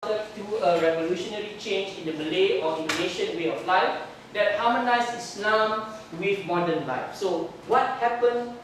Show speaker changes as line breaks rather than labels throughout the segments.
to a revolutionary change in the Malay or Indonesian way of life that harmonized Islam with modern life. So what happened,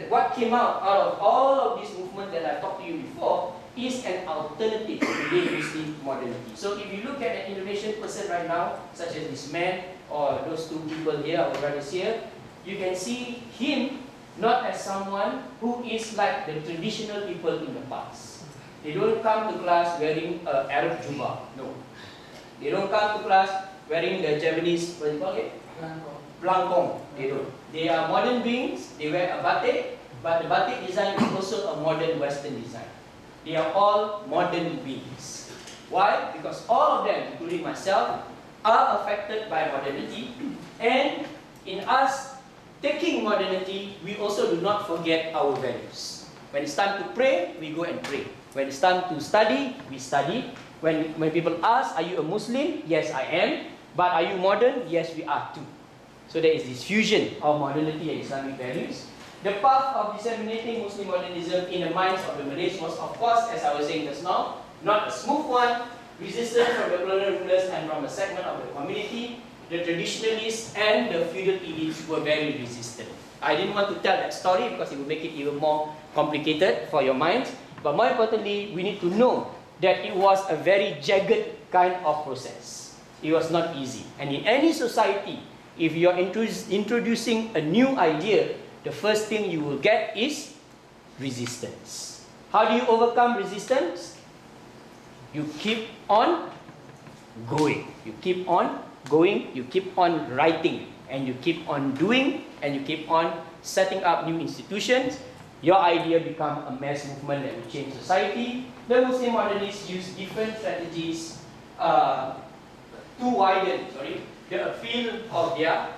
what came out of all of this movement that I talked to you before is an alternative to Malay Muslim modernity. So if you look at an Indonesian person right now, such as this man or those two people here, our brothers here, you can see him not as someone who is like the traditional people in the past. They don't come to class wearing Arab jubah. No. They don't come to class wearing the Japanese, what do you call it? Blankong. They don't. They are modern beings. They wear a batik, but the batik design is also a modern Western design. They are all modern beings. Why? Because all of them, including myself, are affected by modernity. And in us taking modernity, we also do not forget our values. When it's time to pray, we go and pray. When it's time to study, we study. When people ask, are you a Muslim? Yes, I am. But are you modern? Yes, we are too. So there is this fusion of modernity and Islamic values. The path of disseminating Muslim modernism in the minds of the Malays was, of course, as I was saying just now, not a smooth one. Resistance from the colonial rulers and from a segment of the community, the traditionalists and the feudal elites were very resistant. I didn't want to tell that story because it would make it even more complicated for your minds. But more importantly, we need to know that it was a very jagged kind of process. It was not easy. And in any society, if you are introducing a new idea, the first thing you will get is resistance. How do you overcome resistance? You keep on going. You keep on going, you keep on writing, and you keep on doing, and you keep on setting up new institutions. Your idea becomes a mass movement that will change society. The Muslim modernists use different strategies to widen the field of their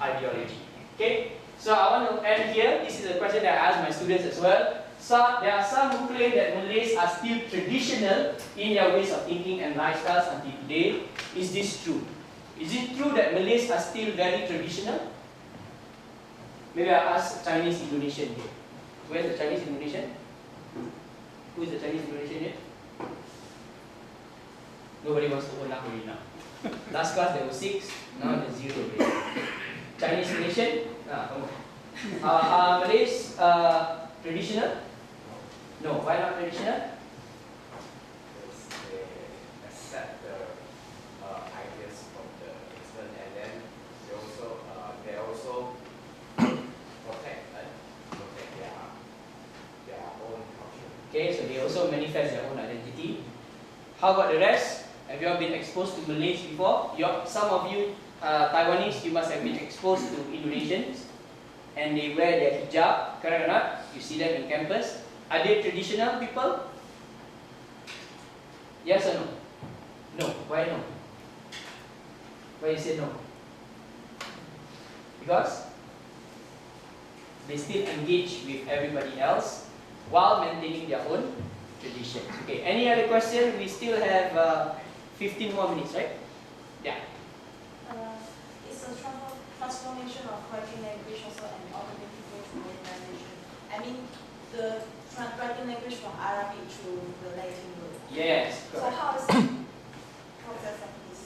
ideology. Okay, so I want to end here. This is a question that I ask my students as well. So there are some who claim that Malays are still traditional in their ways of thinking and lifestyles until today. Is this true? Is it true that Malays are still very traditional? Maybe I ask Chinese Indonesian here. Where's the Chinese Indonesian? Who is the Chinese Indonesian here? Nobody wants to own up already now. Last class there were 6, now there's 0 already. Chinese Indonesian? Come on. Are Malays traditional? No. Why not traditional?
Because they accept the ideas from the Islam, and then they also protect their own culture.
Okay, so they also manifest their own identity. How about the rest? Have you all been exposed to Malays before? Some of you Taiwanese, you must have been exposed to Indonesians, and they wear their hijab, correct or not? You see them in campus. Are they traditional people? Yes or no? No. Why no? Why you say no? Because they still engage with everybody else while maintaining their own traditions. Okay, any other question? We still have 15 more minutes, right? Yeah.
It's a transformation of writing language also an alternative way to modernization. I mean, the writing language from Arabic to the Latin word.
Yes, correct.
So how is the process of this?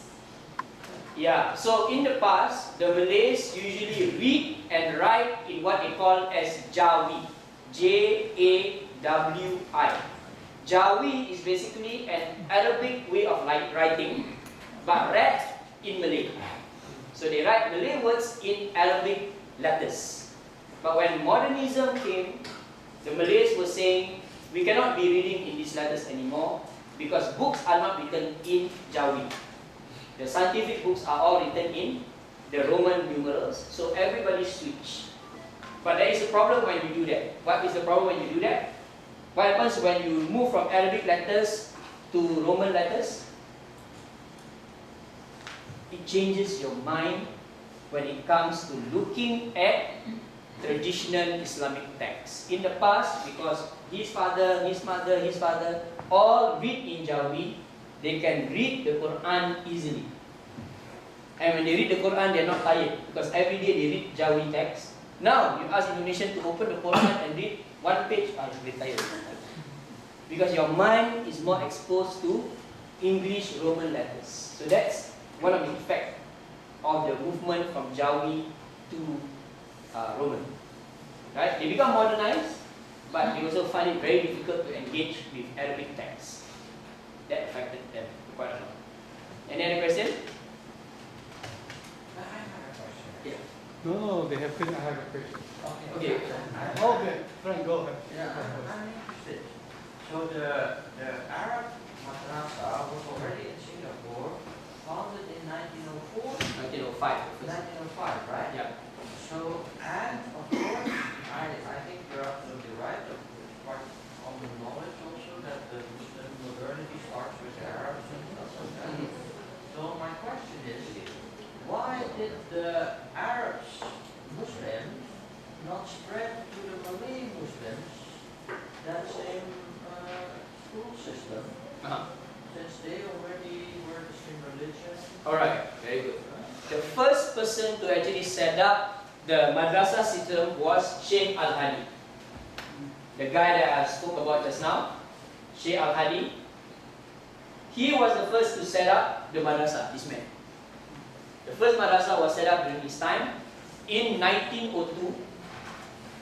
Yeah, so in the past, the Malays usually read and write in what they call as Jawi. J-A-W-I. Jawi is basically an Arabic way of writing, but read in Malay. So they write Malay words in Arabic letters. But when modernism came, the Malays were saying, we cannot be reading in these letters anymore because books are not written in Jawi. The scientific books are all written in the Roman numerals, so everybody switched. But there is a problem when you do that. What is the problem when you do that? What happens when you move from Arabic letters to Roman letters? It changes your mind when it comes to looking at traditional Islamic texts. In the past, because his father, his mother, his father all read in Jawi, they can read the Quran easily. And when they read the Quran, they are not tired because every day they read Jawi text. Now, you ask Indonesian to open the Quran and read one page, it's very tired. Because your mind is more exposed to English Roman letters. So that's one of the effects of the movement from Jawi to Roman. Right? They become modernized, but they also find it very difficult to engage with Arabic texts. That affected them quite a lot. Any other question?
I have a question.
Yeah.
No, they have question. I have a question.
Okay.
Okay, Frank, go ahead.
Yeah, I'm interested. So the Arab madrasa was already in Singapore, founded in 1904?
1905.
1905, right?
Yeah.
So, and of course, I think you're absolutely right. It's quite common knowledge also that the Muslim modernity starts with the Arabs and stuff like that. So my question is, why did the Arabs, Muslims, not spread to the Malay Muslims that same school system, since they already were the same religion?
Alright, very good. The first person to actually set up the madrasah system was Sheikh Al-Hadi. The guy that I spoke about just now, Sheikh Al-Hadi. He was the first to set up the madrasah, this man. The first madrasah was set up during his time in 1902.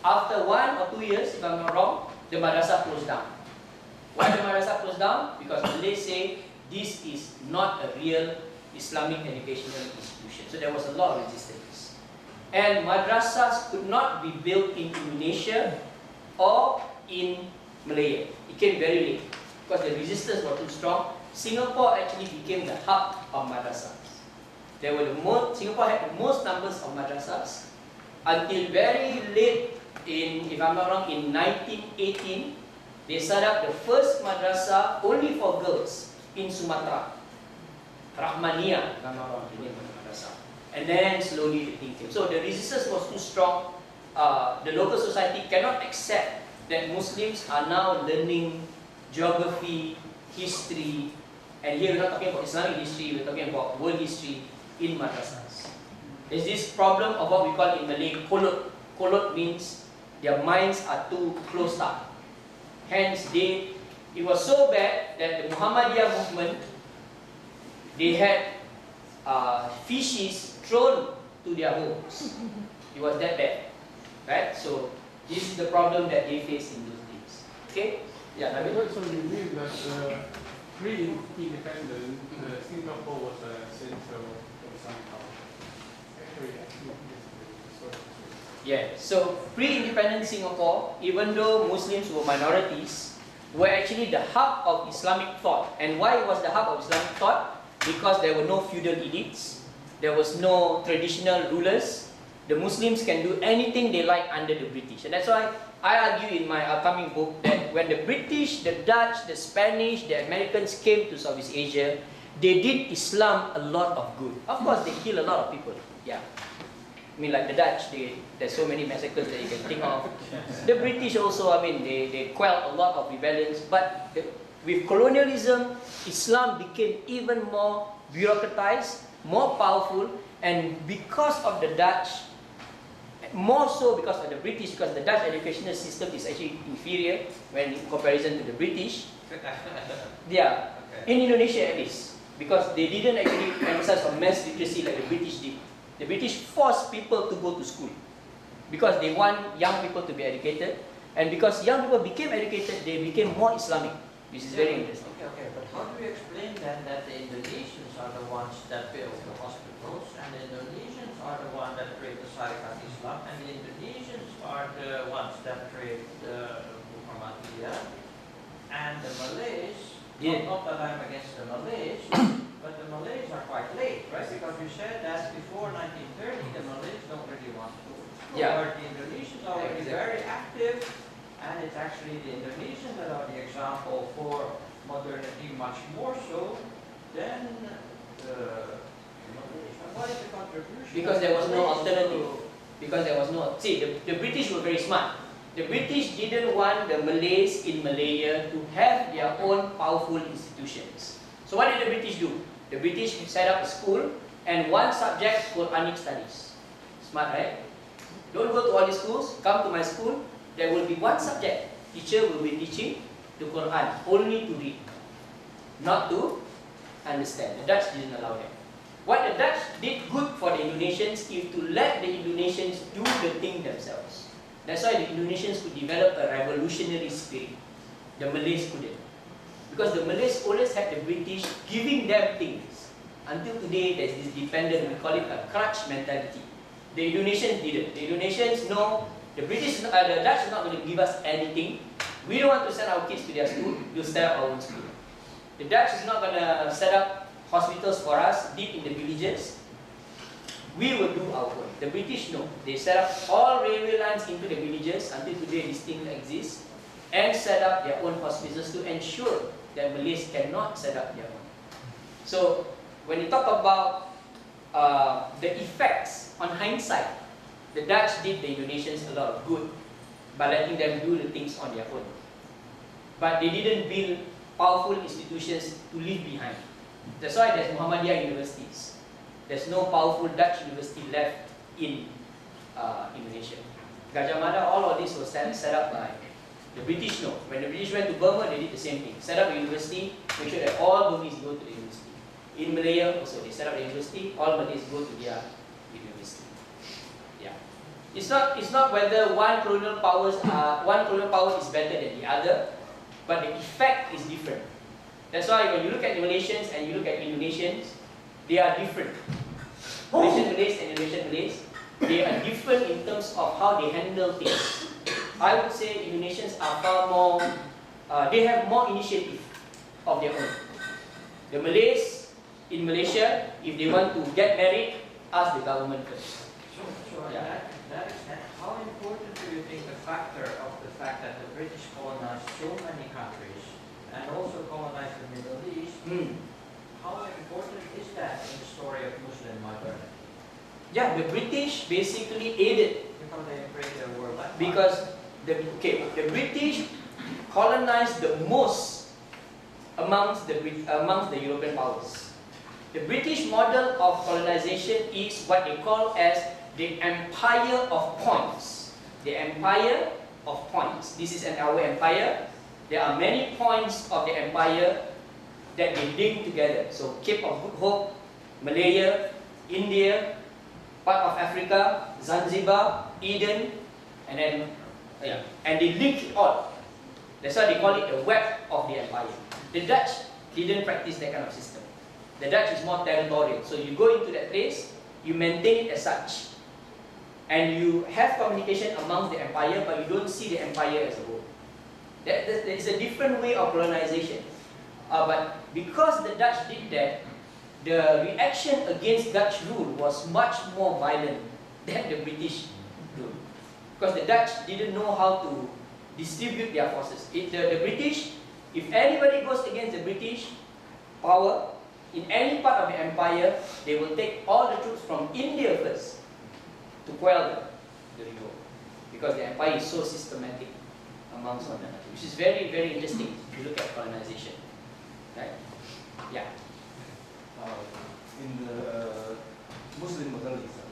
After 1 or 2 years, if I'm not wrong, the madrasah closed down. Why the madrasah closed down? Because Malays say this is not a real Islamic educational institution. So there was a lot of resistance. And madrasas could not be built in Indonesia or in Malaya. It came very late because the resistance was too strong. Singapore actually became the hub of madrasas. Singapore had the most numbers of madrasas until very late in, if I'm not wrong, in 1918, they set up the first madrasah only for girls in Sumatra. Rahmania, if I'm not wrong, the name of the madrasah. And then slowly the thing came. So the resistance was too strong. The local society cannot accept that Muslims are now learning geography, history, and here we're not talking about Islamic history, we're talking about world history in madrasas. There's this problem of what we call in Malay kolot. Kolot means their minds are too closed up. Hence, it was so bad that the Muhammadiyah movement, they had fishes thrown to their homes. It was that bad, right? So this is the problem that they faced in those days. Okay? Yeah, Nabil?
So you mean that pre-independent Singapore was a central of somehow? Actually, I think
Yeah. So pre-independent Singapore, even though Muslims were minorities, were actually the hub of Islamic thought. And why it was the hub of Islamic thought? Because there were no feudal elites, there was no traditional rulers. The Muslims can do anything they like under the British. And that's why I argue in my upcoming book that when the British, the Dutch, the Spanish, the Americans came to Southeast Asia, they did Islam a lot of good. Of course, they killed a lot of people. Yeah. I mean, like the Dutch, there's so many massacres that you can think of. The British also, I mean, they quelled a lot of rebellions. But with colonialism, Islam became even more bureaucratized, more powerful, and because of the Dutch, more so because of the British, because the Dutch educational system is actually inferior when in comparison to the British. Yeah, in Indonesia at least, because they didn't actually emphasize on mass literacy like the British did. The British forced people to go to school because they want young people to be educated, and because young people became educated, they became more Islamic. This is very interesting.
Okay, but how do we explain then that the Indonesians are the ones that built the hospitals, and the Indonesians are the ones that create the Syarikat Islam, and the Indonesians are the ones that create the Muhammadiyah, and the Malays, not that I'm against the Malays, but the Malays are quite late, right? Because you said that before 1930, the Malays don't really want to.
Yeah.
But the Indonesians are already very active, and it's actually the Indonesians that are the example for modernity much more so than the Malays. And what is the contribution?
Because there was no alternative. Because there was no... See, the British were very smart. The British didn't want the Malays in Malaya to have their own powerful institutions. So what did the British do? The British set up a school and one subject Quranic studies. Smart, right? Don't go to all these schools, come to my school. There will be one subject. Teacher will be teaching the Quran, only to read, not to understand. The Dutch didn't allow that. What the Dutch did good for the Indonesians is to let the Indonesians do the thing themselves. That's why the Indonesians could develop a revolutionary spirit. The Malays couldn't. Because the Malays always had the British giving them things. Until today, there's this dependent, we call it a crutch mentality. The Indonesians didn't. The Indonesians know the Dutch are not going to give us anything. We don't want to send our kids to their school, we'll set up our own school. The Dutch is not going to set up hospitals for us deep in the villages. We will do our own. The British know. They set up all railway lines into the villages. Until today this thing exists. And set up their own hospitals to ensure that Malays cannot set up their own. So when you talk about the effects on hindsight, the Dutch did the Indonesians a lot of good by letting them do the things on their own. But they didn't build powerful institutions to leave behind. That's why there's Muhammadiyah universities. There's no powerful Dutch university left in Indonesia. Gajah Mada, all of this was set up by the British. No, when the British went to Burma, they did the same thing. Set up a university, make sure that all Burmese go to the university. In Malaya also, they set up a university, all Malays go to their university. Yeah. It's not whether one colonial power is better than the other, but the effect is different. That's why when you look at the Malaysians and you look at Indonesians, they are different. Malaysian Malays and Indonesian Malays, they are different in terms of how they handle things. I would say Indonesians are far more, they have more initiative of their own. The Malays in Malaysia, if they want to get married, ask the government first.
So that extent, how important do you think the fact that the British colonized so many countries and also colonized the Middle East, how important is that in the story of Muslim modernity?
Yeah, the British basically aided.
Because they created a world empire.
Because the British colonized the most amongst the European powers. The British model of colonization is what they call as the empire of points. The empire of points. This is our empire. There are many points of the empire that they link together. So Cape of Good Hope, Malaya, India, part of Africa, Zanzibar, Eden, and then and they link it all. That's why they call it the web of the empire. The Dutch didn't practice that kind of system. The Dutch is more territorial. So you go into that place, you maintain it as such, and you have communication amongst the empire, but you don't see the empire as a whole. There is a different way of colonization. But because the Dutch did that, the reaction against Dutch rule was much more violent than the British rule. Because the Dutch didn't know how to distribute their forces. The British, if anybody goes against the British power, in any part of the empire, they will take all the troops from India first to quell the revolt. Because the empire is so systematic amongst one another, which is very, very interesting if you look at colonization. Right? Yeah.
In the Muslim modernism,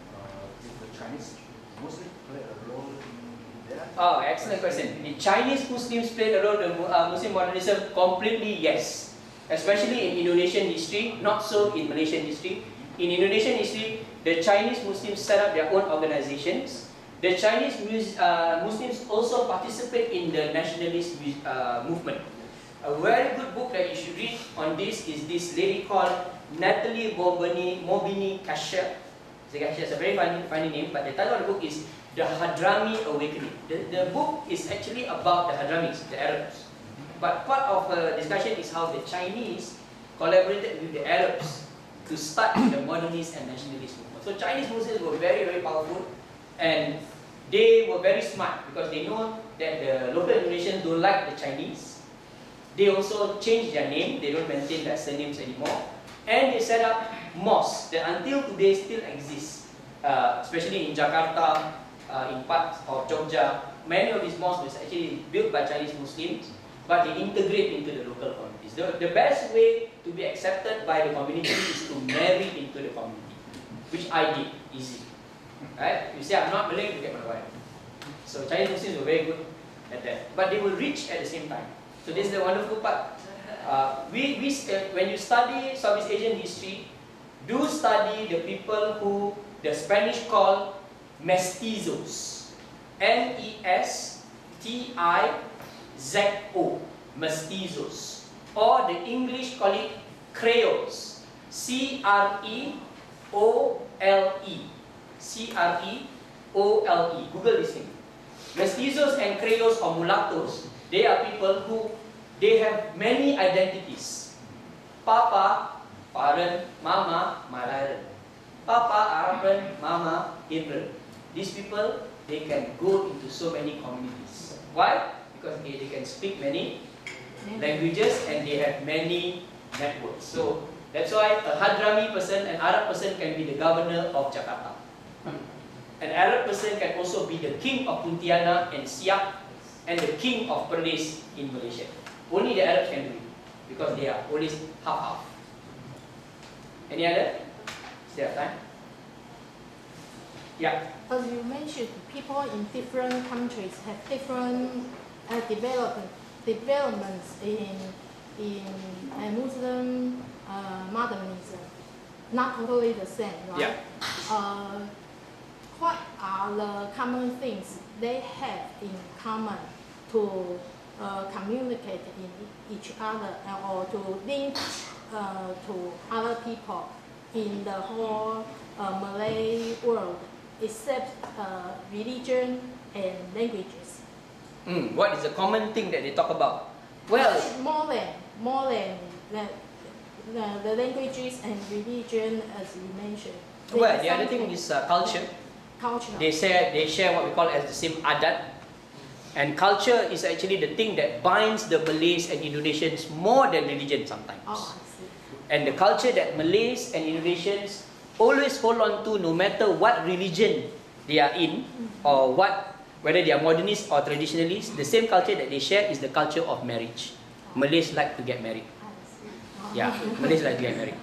did the Chinese Muslims play a role in that?
Oh, excellent question. The Chinese Muslims played a role in Muslim modernism? Completely yes. Especially in Indonesian history, not so in Malaysian history. In Indonesian history, the Chinese Muslims set up their own organizations. The Chinese Muslims also participate in the nationalist movement. A very good book that you should read on this is this lady called Natalie Mobini Kasher. It's a very funny name, but the title of the book is The Hadrami Awakening. The book is actually about the Hadramis, the Arabs. But part of her discussion is how the Chinese collaborated with the Arabs to start the modernist and nationalist movement. So Chinese Muslims were very, very powerful, and they were very smart because they know that the local Indonesians don't like the Chinese. They also changed their name, they don't maintain their surnames anymore. And they set up mosques that until today still exist, especially in Jakarta, in parts of Jogja. Many of these mosques were actually built by Chinese Muslims, but they integrate into the local communities. The best way to be accepted by the community is to marry into the community, which I did, easy. Right? You say, I'm not Malay, you get my wife. So Chinese Muslims were very good at that. But they were rich at the same time. So this is the wonderful part. when you study Southeast Asian history, do study the people who the Spanish call mestizos. M-E-S-T-I-Z-O, mestizos. Or the English call it creoles. C-R-E-O-L-E. C-R-E-O-L-E. Google this thing. Mestizos and creoles or mulattoes, they are people who they have many identities. Papa, Paren, Mama, Malairen. Papa, Araban, Mama, Hebrew. These people, they can go into so many communities. Why? Because they can speak many languages and they have many networks. So that's why a Hadrami person, an Arab person can be the governor of Jakarta. An Arab person can also be the king of Pontianak and Siak and the king of Perlis in Malaysia. Only the Arabs can do it because they are always half-half. Any other? Still have time? Yeah.
As you mentioned, people in different countries have different developments in Muslim modernism. Not totally the same, right?
Yeah.
What are the common things they have in common to communicate in each other or to link to other people in the whole Malay world, except religion and languages?
What is the common thing that they talk about? Well,
more than the languages and religion, as you mentioned.
well, the other thing is culture.
Culture.
They share what we call as the same adat. And culture is actually the thing that binds the Malays and Indonesians more than religion sometimes.
Oh, I see.
And the culture that Malays and Indonesians always hold on to, no matter what religion they are in, or whether they are modernists or traditionalists, the same culture that they share is the culture of marriage. Malays like to get married.
I see.
Yeah, Malays like to get married.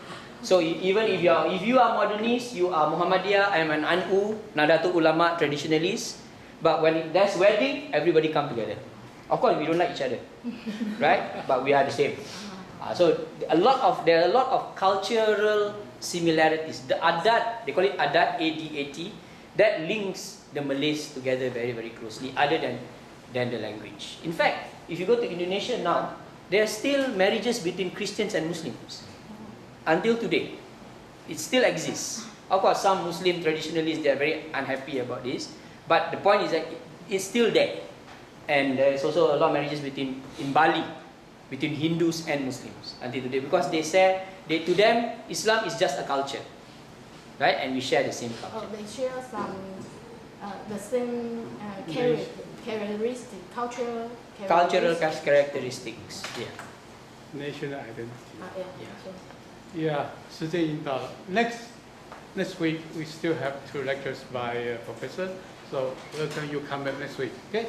So even if you are modernist, you are Muhammadiyah, I am an Anu, Nadatul Ulama, traditionalist. But when there's wedding, everybody come together. Of course, we don't like each other, right? But we are the same. So there are a lot of cultural similarities. The adat, they call it adat, A-D-A-T, that links the Malays together very, very closely, other than the language. In fact, if you go to Indonesia now, there are still marriages between Christians and Muslims. Until today, it still exists. Of course, some Muslim traditionalists, they are very unhappy about this. But the point is that it's still there. And there's also a lot of marriages in Bali, between Hindus and Muslims until today. Because to them, Islam is just a culture. Right? And we share the same culture.
Oh, they share the same characteristic, cultural
characteristics. Yeah.
National identity.
Yeah.
Yeah, 时间已经到了。Next week we still have 2 lectures by professor, so welcome you come back next week. Okay.